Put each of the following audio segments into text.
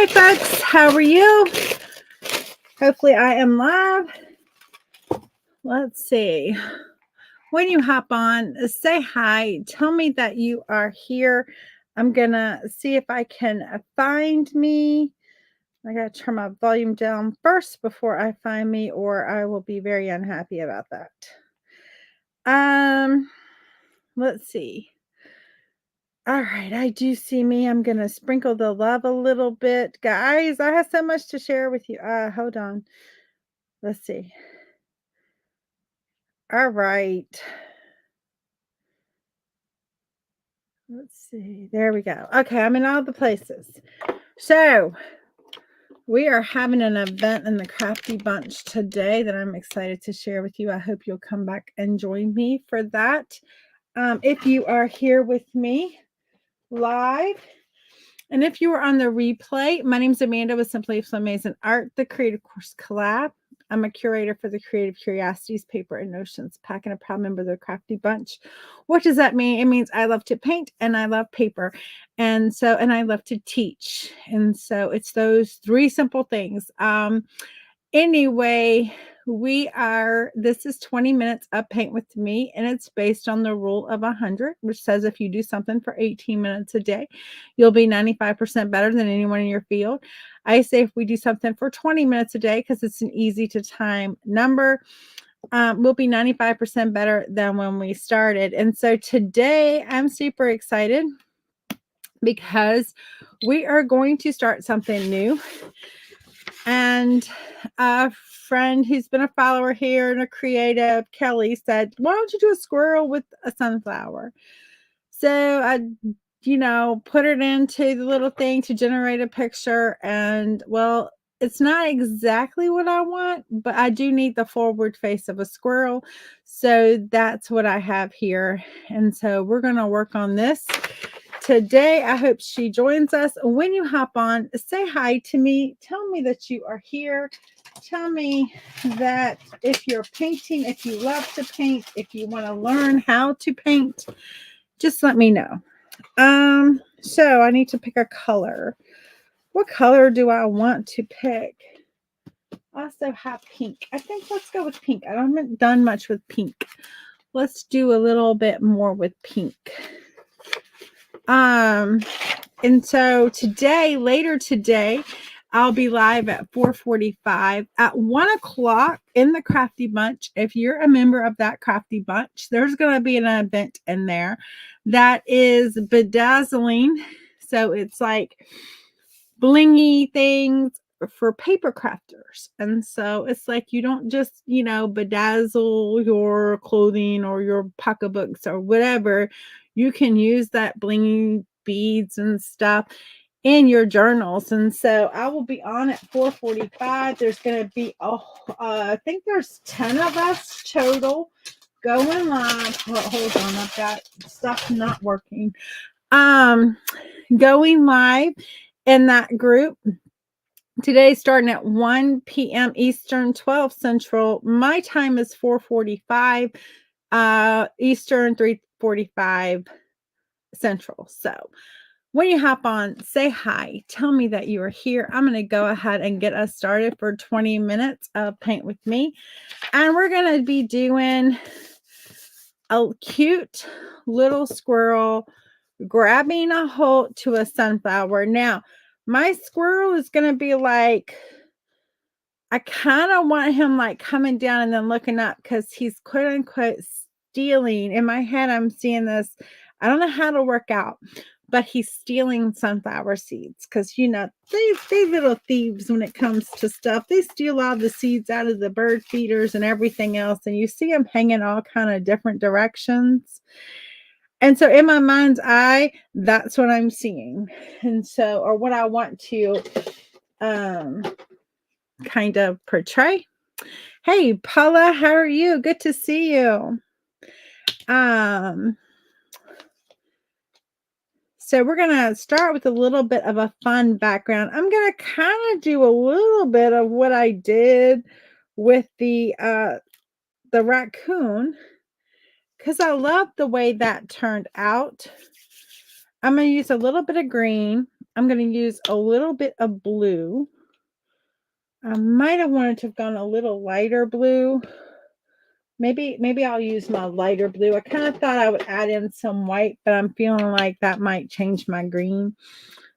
Hi, folks. How are you? Hopefully, I am live. Let's see. When you hop on, say hi. Tell me that you are here. I'm going to see if I can find me. I got to turn my volume down first before I find me, or I will be very unhappy about that. Let's see. All right, I do see me. I'm going to sprinkle the love a little bit. Guys, I have so much to share with you. Hold on. Let's see. All right. Let's see. There we go. Okay, I'm in all the places. So, we are having an event in the Crafty Bunch today that I'm excited to share with you. I hope you'll come back and join me for that. If you are here with me live, and if you are on the replay, my name is Amanda with Simply Flamazing Art, the Creative Course Collab. I'm a curator for the Creative Curiosities Paper and Notions pack and a proud member of the Crafty Bunch. What does that mean? It means I love to paint and I love paper. And I love to teach. And so it's those three simple things. Anyway, this is 20 minutes of Paint with Me, and it's based on the rule of 100, which says if you do something for 18 minutes a day, you'll be 95% better than anyone in your field. I say if we do something for 20 minutes a day, because it's an easy to time number, we'll be 95% better than when we started. And so today I'm super excited because we are going to start something new. And a friend who's been a follower here and a creative, Kelly, said, why don't you do a squirrel with a sunflower? So I, put it into the little thing to generate a picture. And well, it's not exactly what I want, but I do need the forward face of a squirrel. So that's what I have here. And so we're going to work on this today. I hope she joins us. When you hop on, say hi to me. Tell me that you are here. Tell me that if you're painting, if you love to paint, if you want to learn how to paint, just let me know. So I need to pick a color. What color do I want to pick? I also have pink. I think let's go with pink. I haven't done much with pink. Let's do a little bit more with pink. And so later today, I'll be live at 4:45 at 1 o'clock in the Crafty Bunch. If you're a member of that Crafty Bunch, there's going to be an event in there that is bedazzling. So it's like blingy things for paper crafters. And so it's like you don't just, bedazzle your clothing or your pocketbooks or whatever. You can use that blingy beads and stuff in your journals. And so I will be on at 4:45. There's going to be I think there's 10 of us total going live. Hold on, I've got stuff not working. Going live in that group today, starting at 1 p.m. Eastern, 12 Central. My time is 4:45 Eastern, 3:45 Central. So when you hop on, say hi. Tell me that you are here. I'm going to go ahead and get us started for 20 minutes of Paint with Me. And we're going to be doing a cute little squirrel grabbing a hold to a sunflower. Now, my squirrel is going to be like, I kind of want him like coming down and then looking up because he's quote unquote stealing. In my head, I'm seeing this. I don't know how to work out, but he's stealing sunflower seeds because, they little thieves when it comes to stuff. They steal all the seeds out of the bird feeders and everything else. And you see them hanging all kind of different directions. And so in my mind's eye, that's what I'm seeing. And so, or what I want to kind of portray. Hey, Paula, how are you? Good to see you. So we're going to start with a little bit of a fun background. I'm going to kind of do a little bit of what I did with the raccoon because I love the way that turned out. I'm going to use a little bit of green I'm going to use a little bit of blue. I might have wanted to have gone a little lighter blue. Maybe I'll use my lighter blue. I kind of thought I would add in some white, but I'm feeling like that might change my green.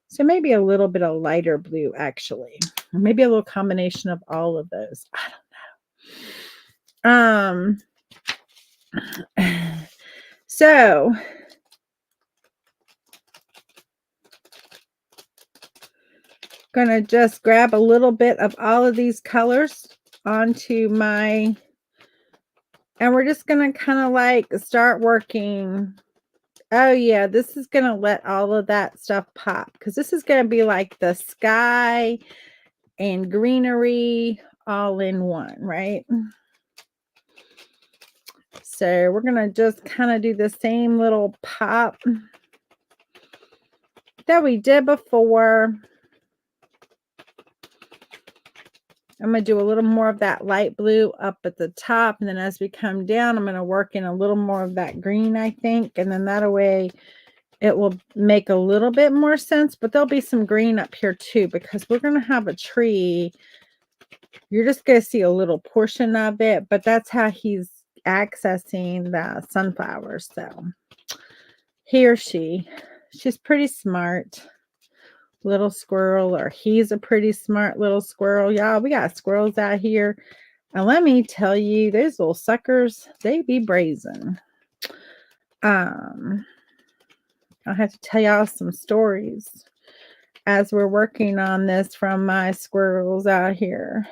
So maybe a little bit of lighter blue, actually. Or maybe a little combination of all of those. I don't know. So gonna just grab a little bit of all of these colors onto my, and we're just gonna kind of like start working. Oh yeah, this is gonna let all of that stuff pop, because this is gonna be like the sky and greenery all in one, right? So we're gonna just kind of do the same little pop that we did before. I'm going to do a little more of that light blue up at the top. And then as we come down, I'm going to work in a little more of that green, I think. And then that way it will make a little bit more sense. But there'll be some green up here too, because we're going to have a tree. You're just going to see a little portion of it. But that's how he's accessing the sunflowers. So he or she's pretty smart little squirrel, or he's a pretty smart little squirrel. Y'all, we got squirrels out here, and let me tell you, those little suckers, they be brazen. I have to tell y'all some stories as we're working on this from my squirrels out here.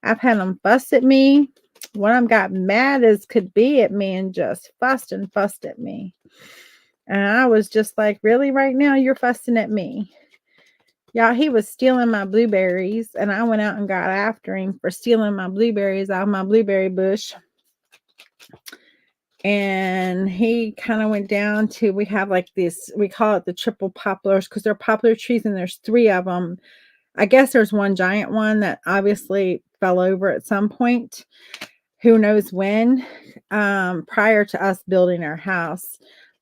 I've had them fuss at me. One of them got mad as could be at me and just fussed at me. And I was just like, really, right now you're fussing at me? Y'all, he was stealing my blueberries, and I went out and got after him for stealing my blueberries out of my blueberry bush. And he kind of went down to, we have like this, we call it the triple poplars, because they're poplar trees, and there's 3 of them. I guess there's one giant one that obviously fell over at some point. Who knows when, prior to us building our house.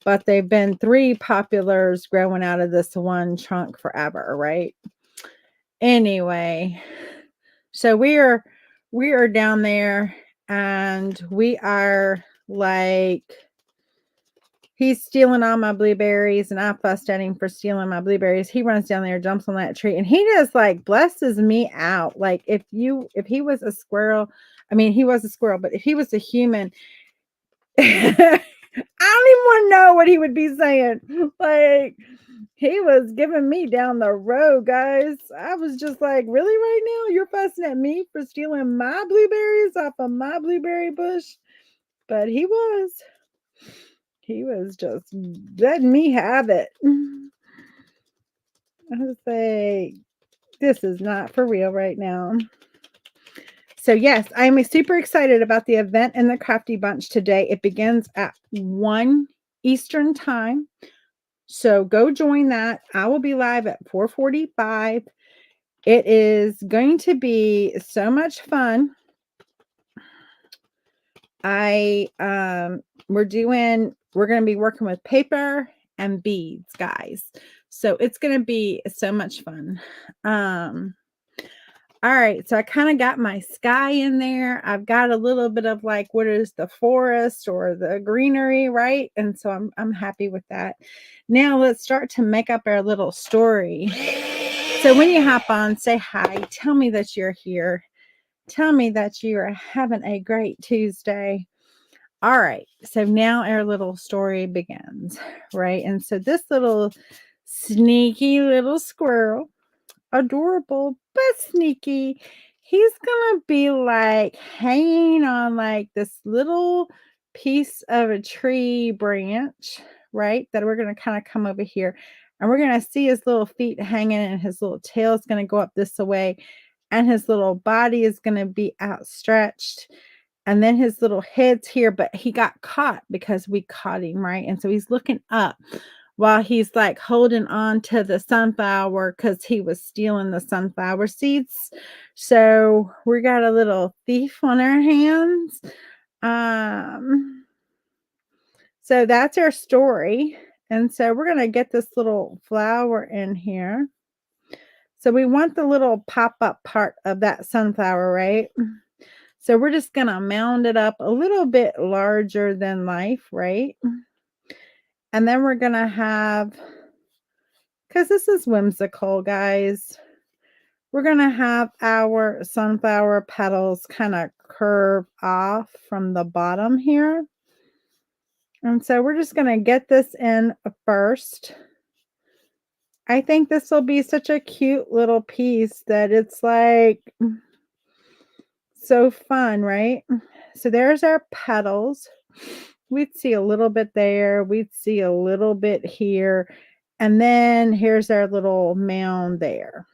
But they've been 3 populars growing out of this one trunk forever, right? Anyway, so we are down there, and we are like, he's stealing all my blueberries, and I fussed at him for stealing my blueberries. He runs down there, jumps on that tree, and he just like blesses me out. Like if he was a squirrel, I mean, he was a squirrel, but if he was a human, I don't even want to know what he would be saying. Like, he was giving me down the road, guys. I was just like, really, right now? You're fussing at me for stealing my blueberries off of my blueberry bush? But he was just letting me have it. I was like, this is not for real right now. So yes, I'm super excited about the event in the Crafty Bunch today. It begins at 1 Eastern time. So go join that. I will be live at 4:45. It is going to be so much fun. We're going to be working with paper and beads, guys. So it's going to be so much fun. All right, so I kind of got my sky in there. I've got a little bit of like, what is the forest or the greenery, right? And so I'm happy with that. Now let's start to make up our little story. So when you hop on, say hi. Tell me that you're here. Tell me that you are having a great Tuesday. All right, so now our little story begins, right? And so this little sneaky little squirrel, adorable but sneaky, he's gonna be like hanging on like this little piece of a tree branch, right? That we're gonna kind of come over here, and we're gonna see his little feet hanging, and his little tail is gonna go up this way, and his little body is gonna be outstretched, and then his little head's here. But he got caught because we caught him, right? And so he's looking up while he's like holding on to the sunflower, because he was stealing the sunflower seeds. So we got a little thief on our hands. So that's our story. And so we're going to get this little flower in here. So we want the little pop-up part of that sunflower, right? So we're just going to mound it up a little bit larger than life, right? And then we're going to have, because this is whimsical, guys, we're going to have our sunflower petals kind of curve off from the bottom here. And so we're just going to get this in first. I think this will be such a cute little piece that it's like so fun, right? So there's our petals. We'd see a little bit there. We'd see a little bit here. And then here's our little mound there.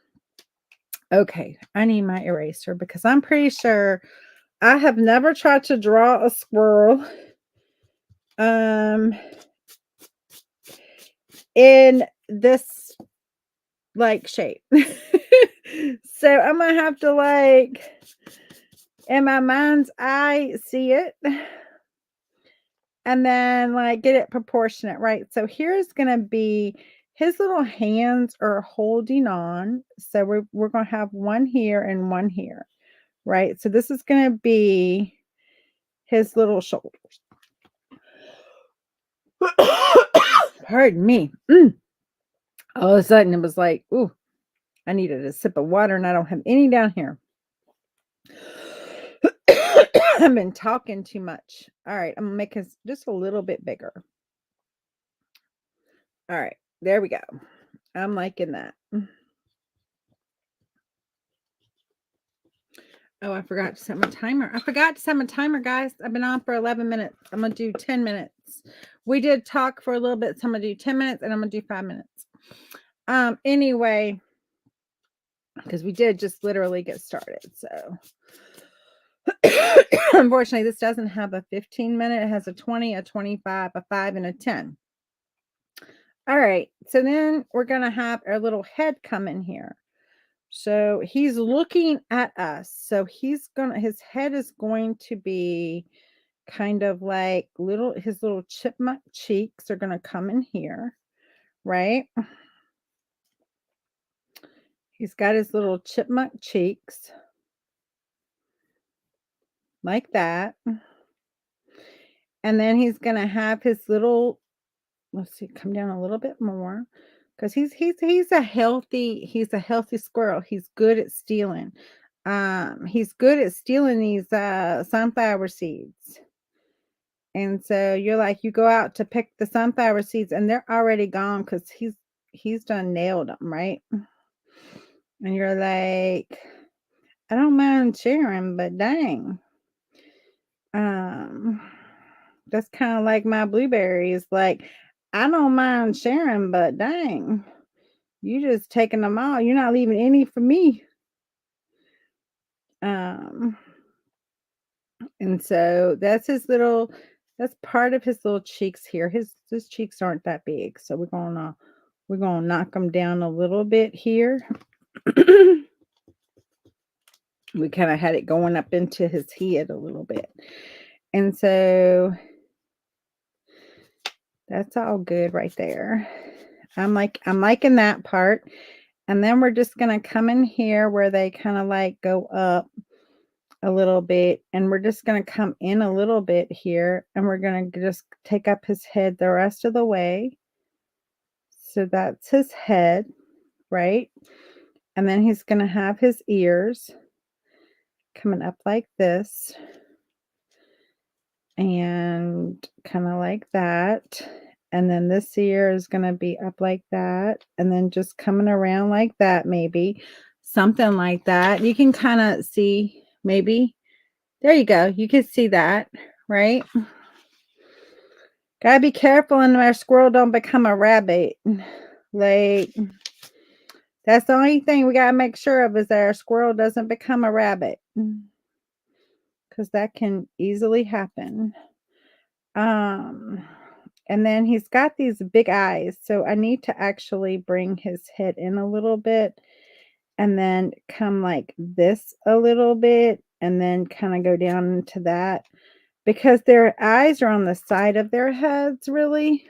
Okay, I need my eraser because I'm pretty sure I have never tried to draw a squirrel in this like shape. So I'm gonna have to like in my mind's eye see it and then like get it proportionate, right? So here's gonna be his little hands are holding on. So we're gonna have one here and one here, right? So this is gonna be his little shoulders. Pardon me. All of a sudden it was like, ooh, I needed a sip of water and I don't have any down here. I've been talking too much. All right, I'm gonna make this just a little bit bigger. All right, there we go. I'm liking that. Oh, I forgot to set my timer. I forgot to set my timer, guys. I've been on for 11 minutes. I'm gonna do 10 minutes. We did talk for a little bit, so I'm gonna do 10 minutes and I'm gonna do 5 minutes. Anyway, because we did just literally get started. So unfortunately, this doesn't have a 15-minute. It has a 20, a 25, a 5, and a 10. All right. So then we're going to have our little head come in here. So he's looking at us. So his head is going to be kind of like his little chipmunk cheeks are going to come in here, right? He's got his little chipmunk cheeks like that. And then he's going to have his little, let's see, come down a little bit more because he's a healthy squirrel. He's good at stealing. He's good at stealing these sunflower seeds. And so you're like, you go out to pick the sunflower seeds and they're already gone because he's done nailed them, right? And you're like, I don't mind sharing, but dang. That's kind of like my blueberries. Like, I don't mind sharing, but dang, you just taking them all. You're not leaving any for me. And so that's part of his little cheeks here. His cheeks aren't that big, so we're gonna knock them down a little bit here. We kind of had it going up into his head a little bit, and so that's all good right there. I'm liking that part. And then we're just going to come in here where they kind of like go up a little bit. And we're just going to come in a little bit here. And we're going to just take up his head the rest of the way. So that's his head, right? And then he's going to have his ears coming up like this. And kind of like that. And then this ear is going to be up like that. And then just coming around like that, maybe. Something like that. You can kind of see, maybe. There you go. You can see that, right? Gotta be careful and our squirrel don't become a rabbit. Like, that's the only thing we gotta make sure of is that our squirrel doesn't become a rabbit. Because that can easily happen. And then he's got these big eyes. So I need to actually bring his head in a little bit and then come like this a little bit and then kind of go down into that because their eyes are on the side of their heads, really.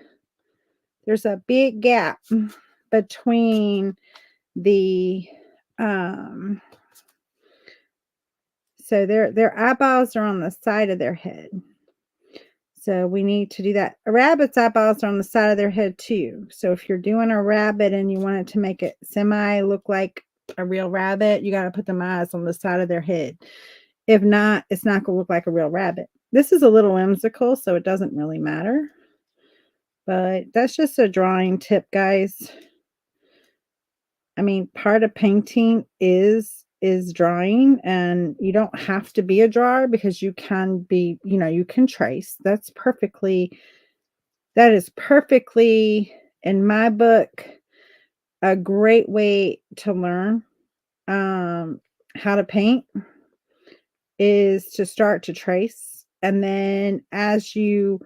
there's a big gap between the so their eyeballs are on the side of their head. So we need to do that. A rabbit's eyeballs are on the side of their head too. So if you're doing a rabbit and you want it to make it semi look like a real rabbit, you got to put them eyes on the side of their head. If not, it's not going to look like a real rabbit. This is a little whimsical, so it doesn't really matter. But that's just a drawing tip, guys. I mean, part of painting is drawing, and you don't have to be a drawer because you can be, you can trace. That is perfectly, in my book, a great way to learn how to paint is to start to trace. And then as you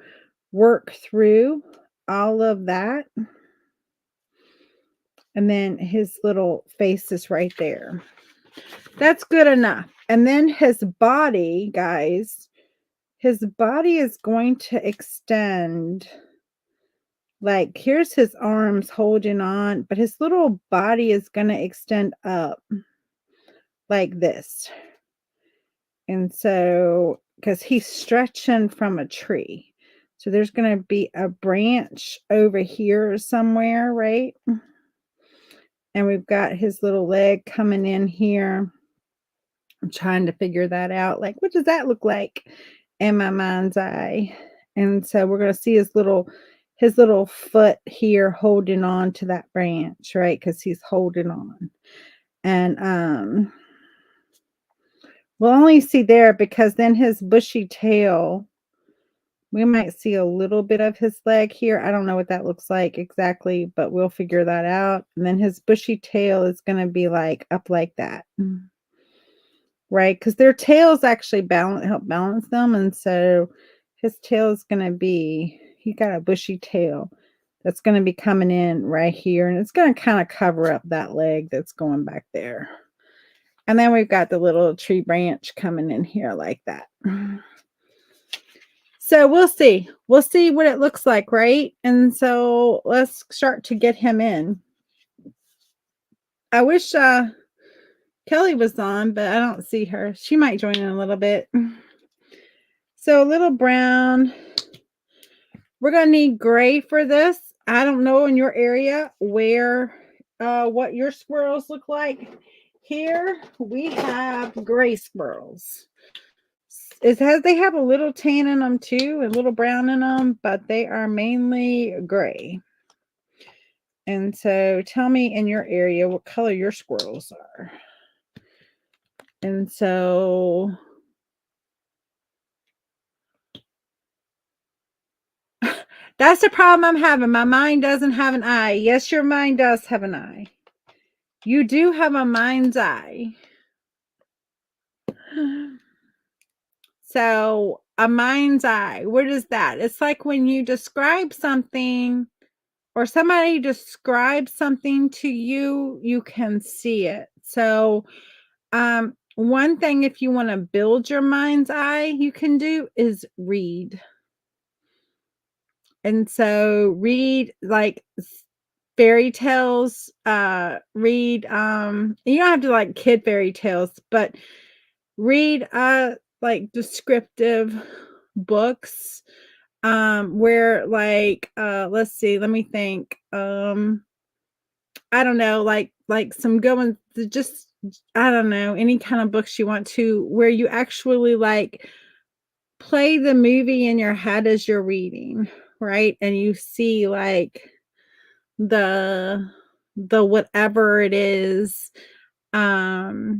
work through all of that, and then his little face is right there. That's good enough. And then his body, guys, his body is going to extend. Like, here's his arms holding on, but his little body is going to extend up like this. And so, because he's stretching from a tree. So there's going to be a branch over here somewhere, right? And we've got his little leg coming in here. I'm trying to figure that out. Like, what does that look like in my mind's eye? And so we're going to see his little foot here holding on to that branch, right? Because he's holding on. And we'll only see there because then his bushy tail, we might see a little bit of his leg here. I don't know what that looks like exactly, but we'll figure that out. And then his bushy tail is going to be like up like that. Right? Because their tails actually help balance them. And so his tail is going to be, he got a bushy tail that's going to be coming in right here. And it's going to kind of cover up that leg that's going back there. And then we've got the little tree branch coming in here like that. So we'll see. We'll see what it looks like, right? And so let's start to get him in. I wish Kelly was on, but I don't see her. She might join in a little bit. So a little brown. We're going to need gray for this. I don't know in your area where what your squirrels look like. Here we have gray squirrels. They have a little tan in them too, a little brown in them, but they are mainly gray. And so tell me in your area what color your squirrels are. And so that's the problem I'm having. My mind doesn't have an eye. Yes, your mind does have an eye. You do have a mind's eye. So a mind's eye, what is that? It's like when you describe something or somebody describes something to you, you can see it. So one thing, if you want to build your mind's eye, you can do is read. And so read like fairy tales, read, you don't have to like kid fairy tales, but read like descriptive books where like let's see, let me think. I don't know, like some good ones, just I don't know, any kind of books you want to, where you actually like play the movie in your head as you're reading, right? And you see like the whatever it is that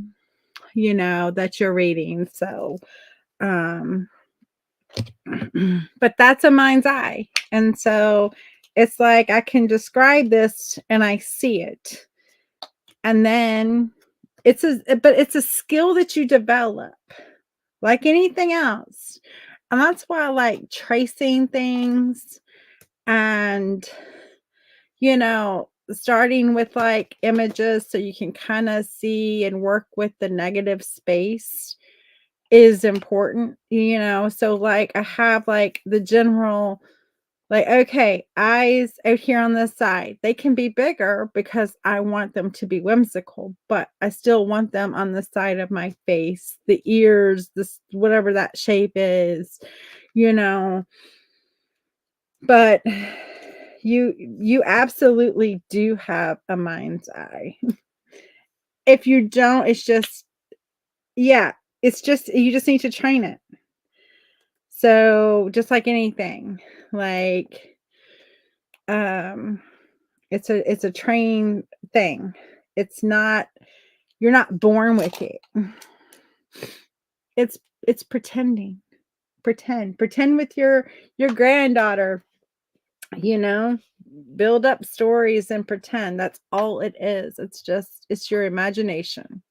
you're reading. So but that's a mind's eye. And so it's like I can describe this and I see it. And then it's a skill that you develop like anything else. And that's why I like tracing things and starting with like images so you can kind of see and work with the negative space is important, so like I have like the general Like, okay, eyes out here on this side, they can be bigger because I want them to be whimsical, but I still want them on the side of my face, the ears, this whatever that shape is, you know. But you absolutely do have a mind's eye. If you don't, it's just yeah, it's just you just need to train it. So, just like anything, like, um, it's a trained thing. It's not you're not born with it. It's pretending. Pretend with your granddaughter, you know? Build up stories and pretend. That's all it is. It's your imagination.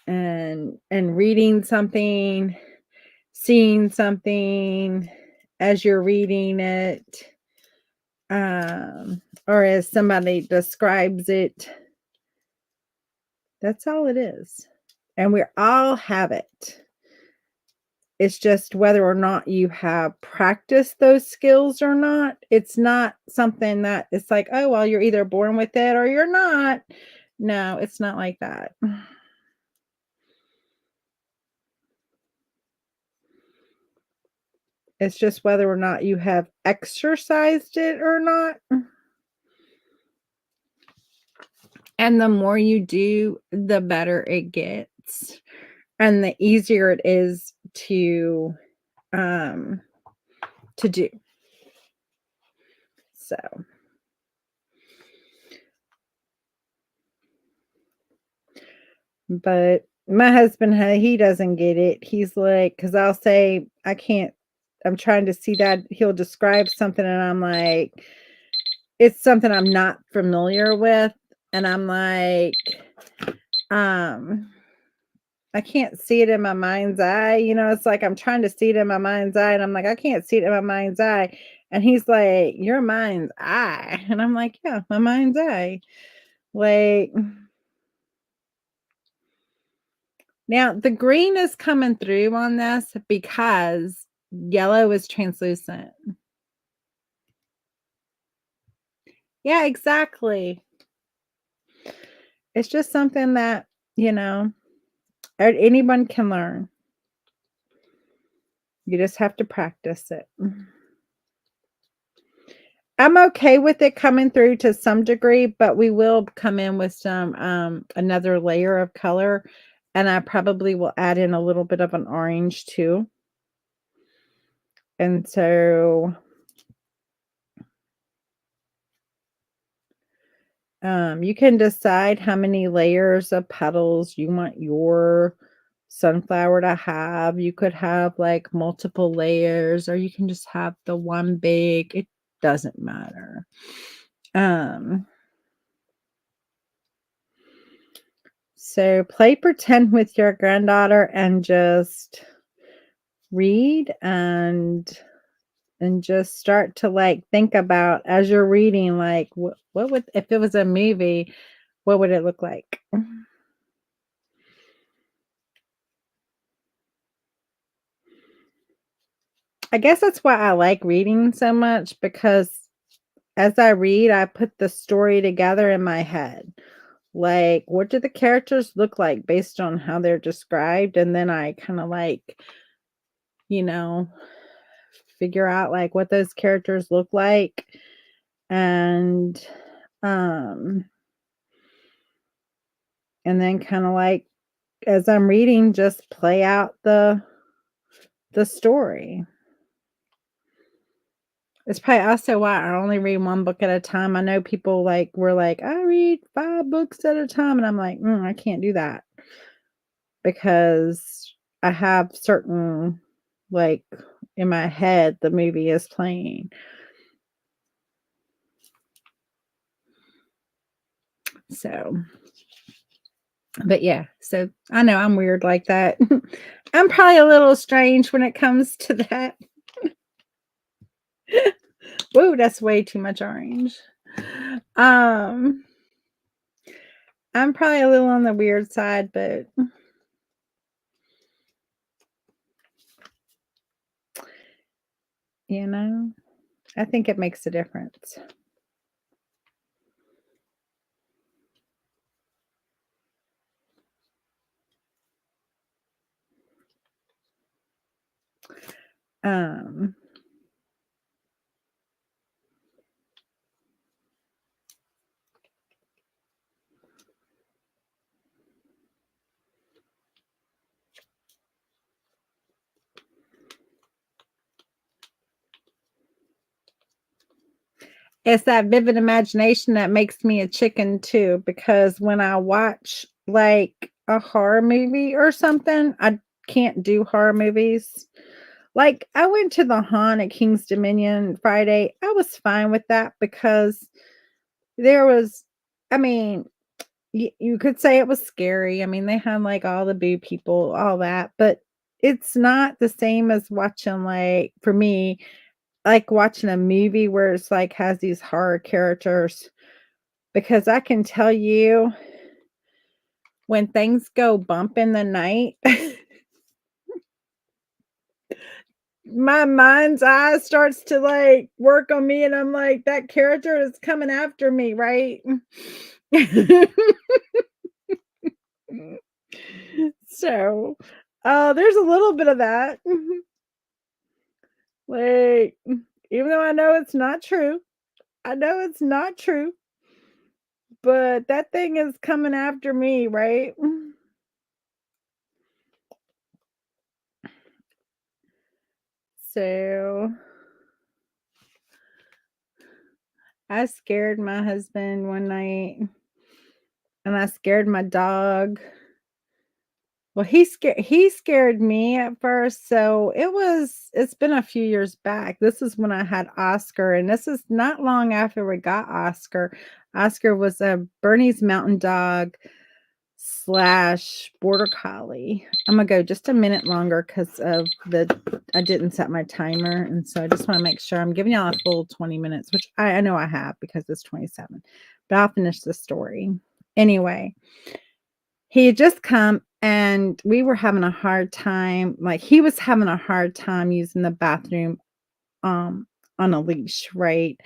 And reading something, seeing something as you're reading it, or as somebody describes it. That's all it is. And we all have it. It's just whether or not you have practiced those skills or not. It's not something that it's like, oh, well, you're either born with it or you're not. No, it's not like that. It's just whether or not you have exercised it or not. And the more you do, the better it gets. And the easier it is um to do. So, but my husband, he doesn't get it. He's like, because I'll say, I can't, I'm trying to see that. He'll describe something, and I'm like, it's something I'm not familiar with. And I'm like, um, I can't see it in my mind's eye. It's like I'm trying to see it in my mind's eye, and I'm like, I can't see it in my mind's eye. And he's like, your mind's eye. And I'm like, yeah, my mind's eye. Like, now the green is coming through on this because yellow is translucent. Yeah, exactly. It's just something that, you know, anyone can learn. You just have to practice it. I'm okay with it coming through to some degree, but we will come in with some another layer of color, and I probably will add in a little bit of an orange too. And so you can decide how many layers of petals you want your sunflower to have. You could have like multiple layers, or you can just have the one big. It doesn't matter. Um, so play pretend with your granddaughter and just read and just start to like think about as you're reading, like what would, if it was a movie, what would it look like? I guess that's why I like reading so much, because as I read, I put the story together in my head. Like, what do the characters look like based on how they're described? And then I kind of like, you know, figure out like what those characters look like. And um and then kind of like as I'm reading, just play out the story. It's probably also why I only read one book at a time. I know people like were like, I read 5 books at a time, and I'm like, I can't do that because I have certain like in my head the movie is playing. So, but yeah, so I know I'm weird like that. I'm probably a little strange when it comes to that. Whoa, that's way too much orange. Um, I'm probably a little on the weird side, but you know? I think it makes a difference. Um, it's that vivid imagination that makes me a chicken too, because when I watch like a horror movie or something, I can't do horror movies. Like I went to the haunt at King's Dominion Friday. I was fine with that because there was, I mean, you could say it was scary. I mean, they had like all the boo people, all that, but it's not the same as watching, like, for me, like watching a movie where it's like has these horror characters, because I can tell you when things go bump in the night, my mind's eye starts to like work on me, and I'm like, that character is coming after me, right? So, there's a little bit of that. Like, even though I know it's not true, I know it's not true, but that thing is coming after me, right? So, I scared my husband one night, and I scared my dog. Well, he scared me at first, so it's been a few years back. This is when I had Oscar, and this is not long after we got Oscar. Oscar was a Bernese Mountain Dog slash Border Collie. I'm gonna go just a minute longer because of I didn't set my timer, and so I just want to make sure I'm giving y'all a full 20 minutes, which I know I have because it's 27, but I'll finish the story. Anyway, he had just come and we were having a hard time. Like he was having a hard time using the bathroom on a leash, right?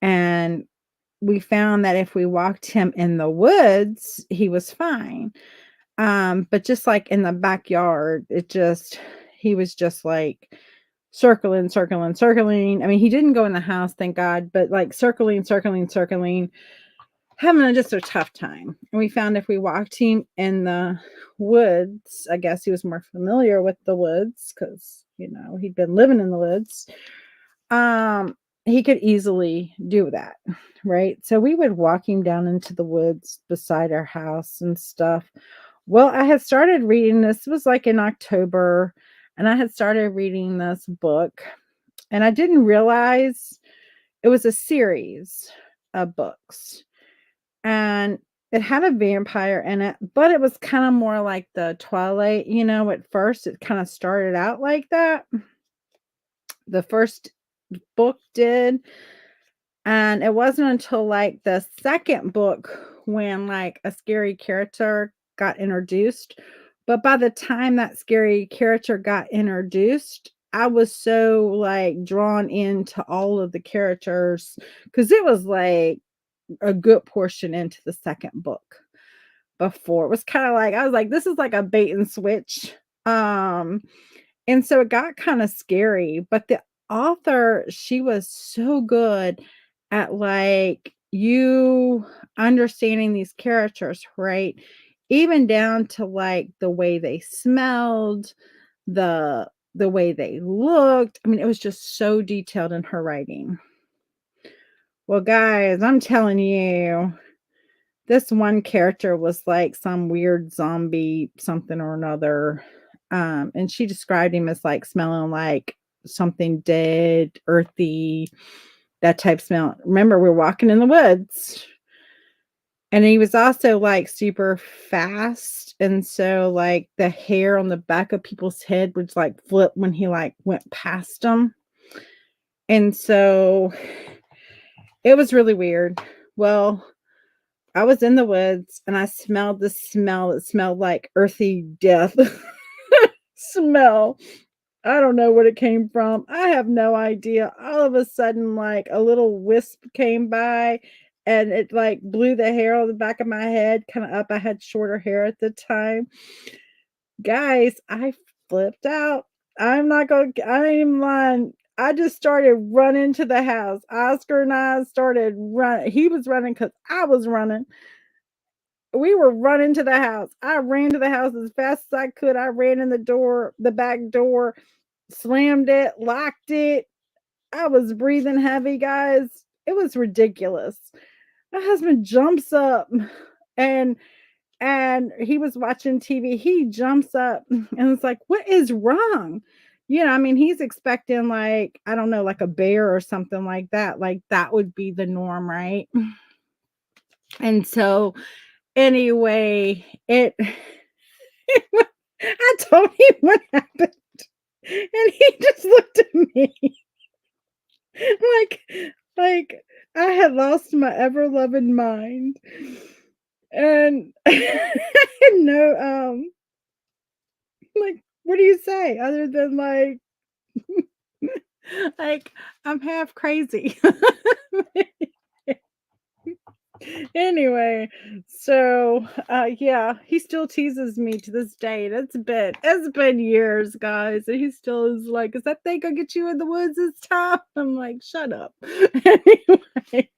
And we found that if we walked him in the woods, he was fine. But just like in the backyard, he was just like circling, circling, circling. I mean, he didn't go in the house, thank God, but like circling, circling, circling, having just a tough time. And we found if we walked him in the woods, I guess he was more familiar with the woods because, he'd been living in the woods. Um, he could easily do that, right? So we would walk him down into the woods beside our house and stuff. Well, I had started reading this was like in October, and I had started reading this book, and I didn't realize it was a series of books. And it had a vampire in it, but it was kind of more like the Twilight, at first it kind of started out like that. The first book did. And it wasn't until like the second book when like a scary character got introduced. But by the time that scary character got introduced, I was so like drawn into all of the characters because it was like a good portion into the second book before. It was kind of like I was like, this is like a bait and switch. Um, and so it got kind of scary, but the author, she was so good at like you understanding these characters, right? Even down to like the way they smelled, the way they looked. I mean, it was just so detailed in her writing. Well, guys, I'm telling you, this one character was like some weird zombie something or another. And she described him as like smelling like something dead, earthy, that type smell. Remember, we're walking in the woods. And he was also like super fast. And so like the hair on the back of people's head would like flip when he like went past them. And so it was really weird. Well, I was in the woods and I smelled the smell that smelled like earthy death smell. I don't know what it came from. I have no idea. All of a sudden, like a little wisp came by and it like blew the hair on the back of my head kind of up. I had shorter hair at the time. Guys, I flipped out. I'm not going to, I ain't even lying. I just started running to the house. Oscar and I started running. He was running because I was running. We were running to the house. I ran to the house as fast as I could. I ran in the door, the back door, slammed it, locked it. I was breathing heavy, guys. It was ridiculous. My husband jumps up and he was watching TV. He jumps up and it's like, "What is wrong?" I mean, he's expecting like, I don't know, like a bear or something like that. Like that would be the norm, right? And so anyway, it I told him what happened and he just looked at me like like I had lost my ever loving mind. And no, like, what do you say other than like like I'm half crazy. Anyway, so yeah, he still teases me to this day. It's been years, guys, and he still is like, "Is that thing gonna get you in the woods this time?" I'm like, "Shut up." Anyway,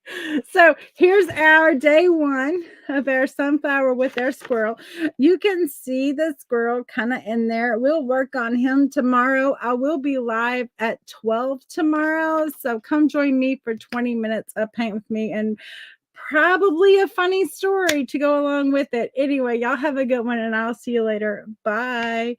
so here's our day one of our sunflower with our squirrel. You can see the squirrel kind of in there. We'll work on him tomorrow. I will be live at 12 tomorrow, so come join me for 20 minutes of paint with me and probably a funny story to go along with it. Anyway, y'all have a good one and I'll see you later. Bye.